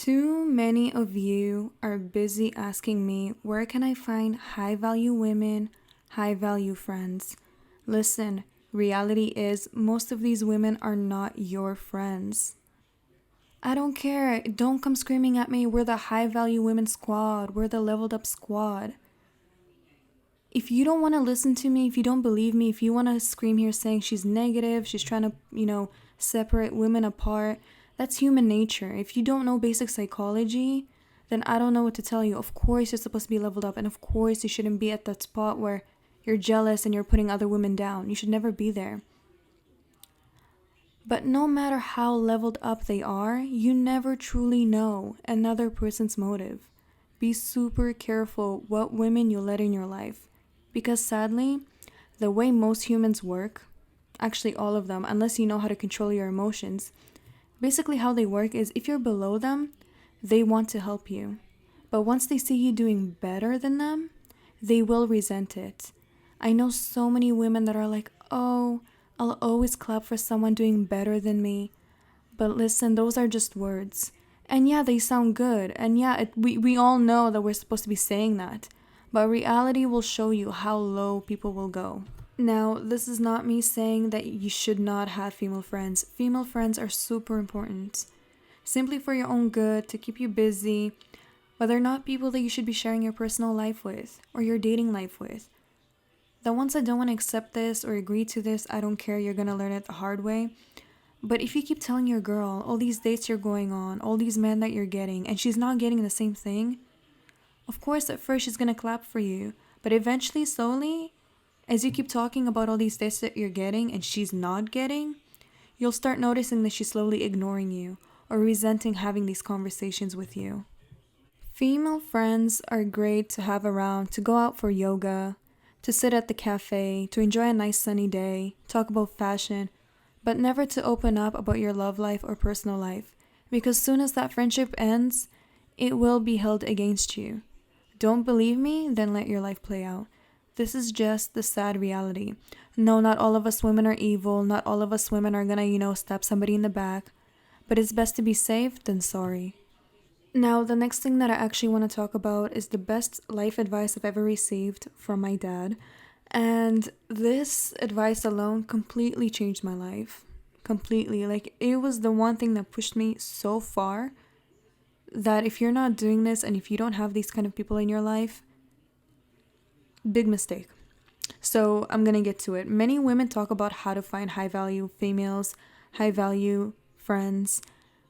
Too many of you are busy asking me where can I find high value women, high value friends. Listen, reality is most of these women are not your friends. I don't care. Don't come screaming at me. We're the high value women squad. We're the leveled up squad. If you don't want to listen to me, if you don't believe me, if you want to scream here saying she's negative, she's trying to, separate women apart, that's human nature. If you don't know basic psychology, then I don't know what to tell you. Of course, you're supposed to be leveled up, and of course, you shouldn't be at that spot where you're jealous and you're putting other women down. You should never be there. But no matter how leveled up they are, you never truly know another person's motive. Be super careful what women you let in your life. Because sadly, the way most humans work, actually all of them, unless you know how to control your emotions, basically how they work is if you're below them, they want to help you. But once they see you doing better than them, they will resent it. I know so many women that are like, oh, I'll always clap for someone doing better than me. But listen, those are just words. And yeah, they sound good. And yeah, we all know that we're supposed to be saying that. But reality will show you how low people will go. Now, this is not me saying that you should not have female friends. Female friends are super important. Simply for your own good, to keep you busy. But they're not people that you should be sharing your personal life with or your dating life with. The ones that don't want to accept this or agree to this, I don't care, you're going to learn it the hard way. But if you keep telling your girl all these dates you're going on, all these men that you're getting, and she's not getting the same thing, of course, at first she's going to clap for you, but eventually, slowly, as you keep talking about all these dates that you're getting and she's not getting, you'll start noticing that she's slowly ignoring you or resenting having these conversations with you. Female friends are great to have around to go out for yoga, to sit at the cafe, to enjoy a nice sunny day, talk about fashion, but never to open up about your love life or personal life, because soon as that friendship ends, it will be held against you. Don't believe me? Then let your life play out. This is just the sad reality. No, not all of us women are evil. Not all of us women are gonna, stab somebody in the back. But it's best to be safe than sorry. Now, the next thing that I actually want to talk about is the best life advice I've ever received from my dad. And this advice alone completely changed my life. Completely. Like, it was the one thing that pushed me so far that if you're not doing this and if you don't have these kind of people in your life, big mistake. So I'm going to get to it. Many women talk about how to find high value females, high value friends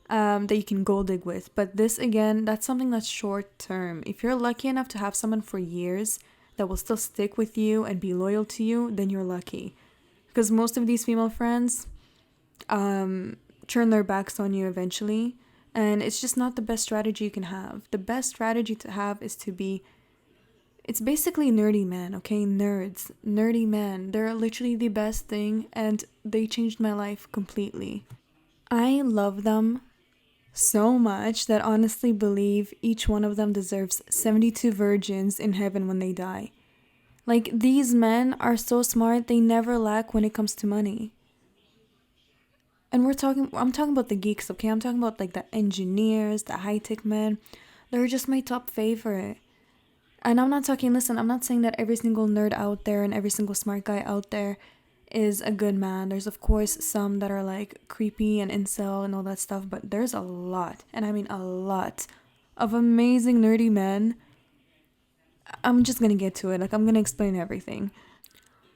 that you can gold dig with. But this, again, that's something that's short term. If you're lucky enough to have someone for years that will still stick with you and be loyal to you, then you're lucky. Because most of these female friends turn their backs on you eventually. And it's just not the best strategy you can have. The best strategy to have is to be, it's basically nerdy men, okay? Nerds, nerdy men. They're literally the best thing, and they changed my life completely. I love them so much that honestly believe each one of them deserves 72 virgins in heaven when they die. Like, these men are so smart, they never lack when it comes to money. And I'm talking about the geeks, okay? I'm talking about like the engineers, the high-tech men. They're just my top favorite. And I'm not saying that every single nerd out there and every single smart guy out there is a good man. There's of course some that are like creepy and incel and all that stuff, but there's a lot, and I mean a lot, of amazing nerdy men. I'm just gonna get to it. Like, I'm gonna explain everything.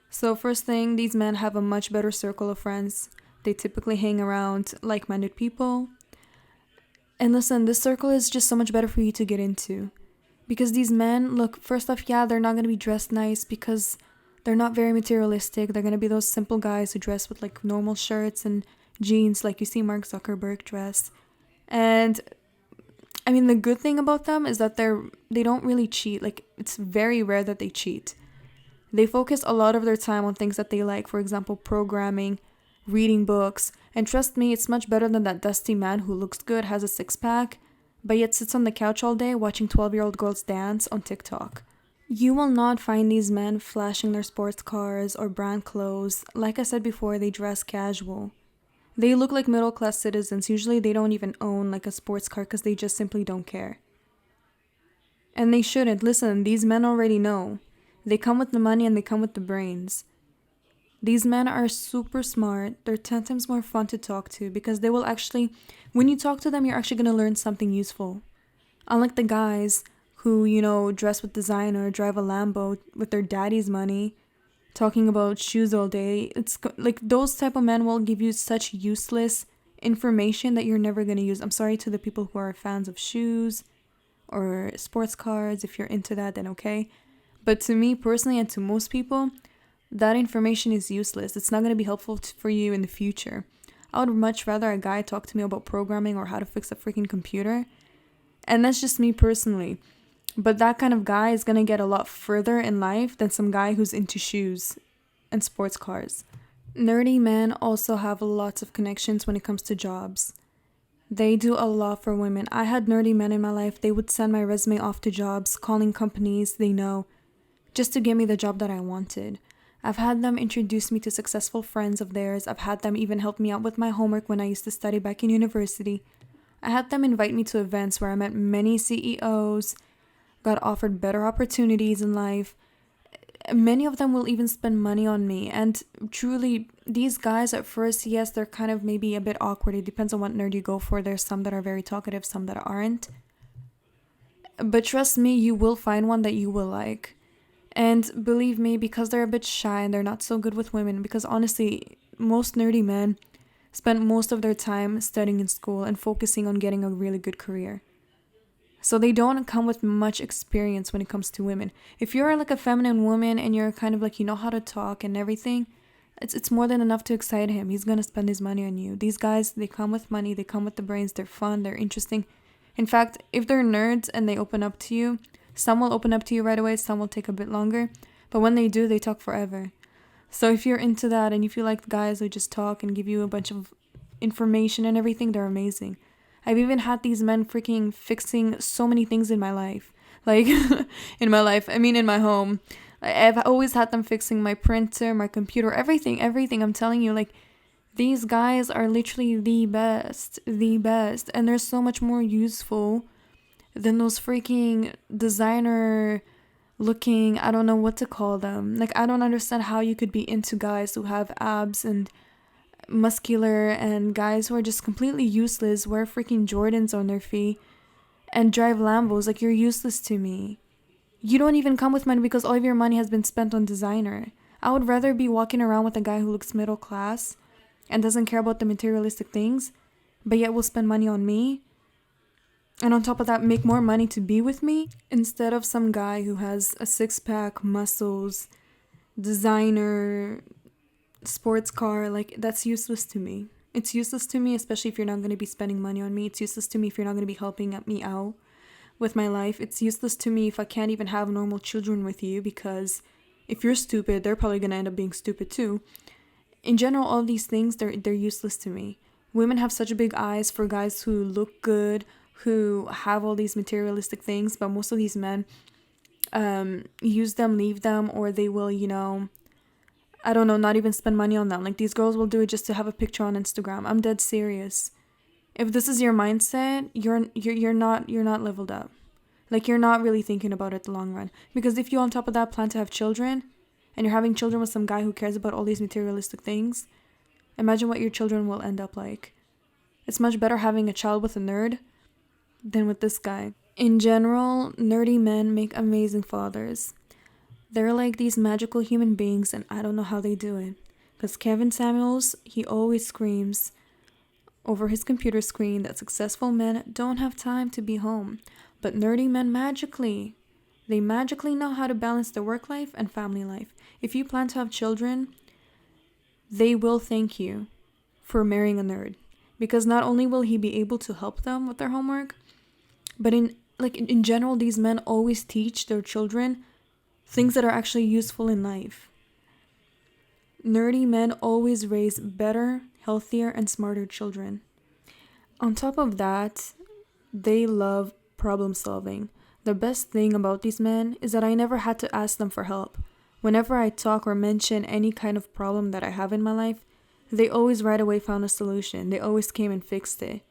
So first thing, these men have a much better circle of friends. They typically hang around like-minded people. And listen, this circle is just so much better for you to get into. Because these men, look, first off, yeah, they're not going to be dressed nice because they're not very materialistic. They're going to be those simple guys who dress with like normal shirts and jeans like you see Mark Zuckerberg dress. And I mean, the good thing about them is that they don't really cheat. Like, it's very rare that they cheat. They focus a lot of their time on things that they like. For example, programming, reading books. And trust me, it's much better than that dusty man who looks good, has a six-pack, but yet sits on the couch all day watching 12-year-old girls dance on TikTok. You will not find these men flashing their sports cars or brand clothes. Like I said before, they dress casual. They look like middle class citizens. Usually they don't even own like a sports car because they just simply don't care. And they shouldn't. Listen, these men already know. They come with the money and they come with the brains. These men are super smart. They're 10 times more fun to talk to because they will actually, when you talk to them, you're actually going to learn something useful. Unlike the guys who, dress with designer, drive a Lambo with their daddy's money, talking about shoes all day. It's like those type of men will give you such useless information that you're never going to use. I'm sorry to the people who are fans of shoes or sports cars. If you're into that, then okay. But to me personally and to most people, that information is useless. It's not going to be helpful for you in the future. I would much rather a guy talk to me about programming or how to fix a freaking computer. And that's just me personally. But that kind of guy is going to get a lot further in life than some guy who's into shoes and sports cars. Nerdy men also have lots of connections when it comes to jobs. They do a lot for women. I had nerdy men in my life. They would send my resume off to jobs, calling companies they know, just to get me the job that I wanted. I've had them introduce me to successful friends of theirs. I've had them even help me out with my homework when I used to study back in university. I had them invite me to events where I met many CEOs, got offered better opportunities in life. Many of them will even spend money on me. And truly, these guys at first, yes, they're kind of maybe a bit awkward. It depends on what nerd you go for. There's some that are very talkative, some that aren't. But trust me, you will find one that you will like. And believe me, because they're a bit shy and they're not so good with women, because honestly, most nerdy men spend most of their time studying in school and focusing on getting a really good career. So they don't come with much experience when it comes to women. If you're like a feminine woman and you're kind of like, you know how to talk and everything, it's more than enough to excite him. He's going to spend his money on you. These guys, they come with money, they come with the brains, they're fun, they're interesting. In fact, if they're nerds and they open up to you, some will open up to you right away, some will take a bit longer. But when they do, they talk forever. So if you're into that and if you like guys who just talk and give you a bunch of information and everything, they're amazing. I've even had these men freaking fixing so many things in my life. Like, in my home. I've always had them fixing my printer, my computer, everything. I'm telling you, like, these guys are literally the best. And they're so much more useful than those freaking designer looking, I don't know what to call them. Like, I don't understand how you could be into guys who have abs and muscular and guys who are just completely useless, wear freaking Jordans on their feet and drive Lambos. Like, you're useless to me. You don't even come with money because all of your money has been spent on designer. I would rather be walking around with a guy who looks middle class and doesn't care about the materialistic things, but yet will spend money on me. And on top of that, make more money to be with me instead of some guy who has a six-pack, muscles, designer, sports car. Like, that's useless to me. It's useless to me, especially if you're not going to be spending money on me. It's useless to me if you're not going to be helping me out with my life. It's useless to me if I can't even have normal children with you, because if you're stupid, they're probably going to end up being stupid too. In general, all of these things, they're useless to me. Women have such big eyes for guys who look good, who have all these materialistic things, but most of these men use them, leave them, or they will, I don't know, not even spend money on them. Like, these girls will do it just to have a picture on Instagram. I'm dead serious. If this is your mindset, you're not leveled up. Like, you're not really thinking about it the long run. Because if you on top of that plan to have children, and you're having children with some guy who cares about all these materialistic things, imagine what your children will end up like. It's much better having a child with a nerd than with this guy. In general, nerdy men make amazing fathers. They're like these magical human beings, and I don't know how they do it. Because Kevin Samuels, he always screams over his computer screen that successful men don't have time to be home. But nerdy men they magically know how to balance their work life and family life. If you plan to have children, they will thank you for marrying a nerd. Because not only will he be able to help them with their homework, but in general, these men always teach their children things that are actually useful in life. Nerdy men always raise better, healthier, and smarter children. On top of that, they love problem solving. The best thing about these men is that I never had to ask them for help. Whenever I talk or mention any kind of problem that I have in my life, They always right away found a solution. They always came and fixed it.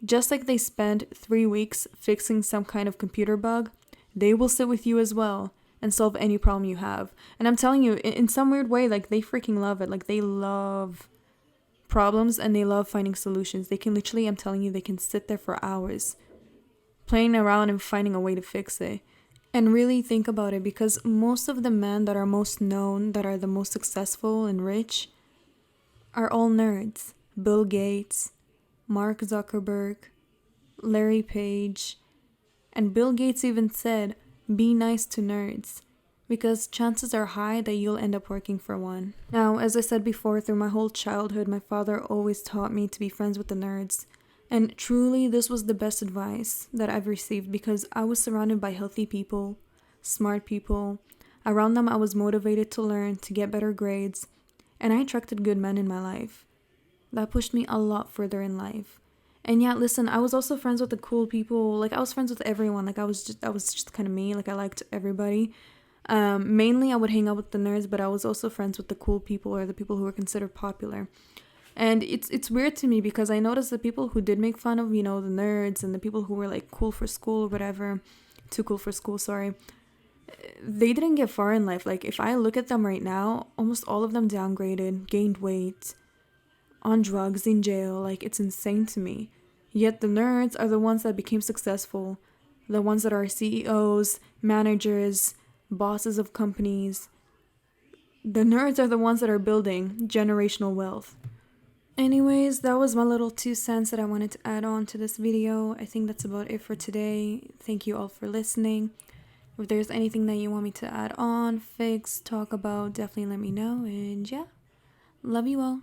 Just like they spent 3 weeks fixing some kind of computer bug, they will sit with you as well and solve any problem you have. And I'm telling you, in some weird way, like, they freaking love it. Like, they love problems and they love finding solutions. They can literally, I'm telling you, they can sit there for hours playing around and finding a way to fix it. And really think about it, because most of the men that are most known, that are the most successful and rich, are all nerds. Bill Gates, Mark Zuckerberg, Larry Page, and Bill Gates even said, be nice to nerds, because chances are high that you'll end up working for one. Now, as I said before, through my whole childhood, my father always taught me to be friends with the nerds. And truly, this was the best advice that I've received, because I was surrounded by healthy people, smart people. Around them, I was motivated to learn, to get better grades, and I attracted good men in my life. That pushed me a lot further in life. And yeah, listen, I was also friends with the cool people. Like, I was friends with everyone. Like, I was just kind of me. Like, I liked everybody. Mainly, I would hang out with the nerds, but I was also friends with the cool people, or the people who were considered popular. And it's weird to me, because I noticed the people who did make fun of, the nerds, and the people who were like cool for school or whatever, too cool for school, sorry, they didn't get far in life. Like, if I look at them right now, almost all of them downgraded, gained weight, on drugs, in jail. Like, it's insane to me. Yet the nerds are the ones that became successful, the ones that are CEOs, managers, bosses of companies. The nerds are the ones that are building generational wealth. Anyways, that was my little 2 cents that I wanted to add on to this video. I think that's about it for today. Thank you all for listening. If there's anything that you want me to add on, fix, talk about, definitely let me know. And yeah, love you all.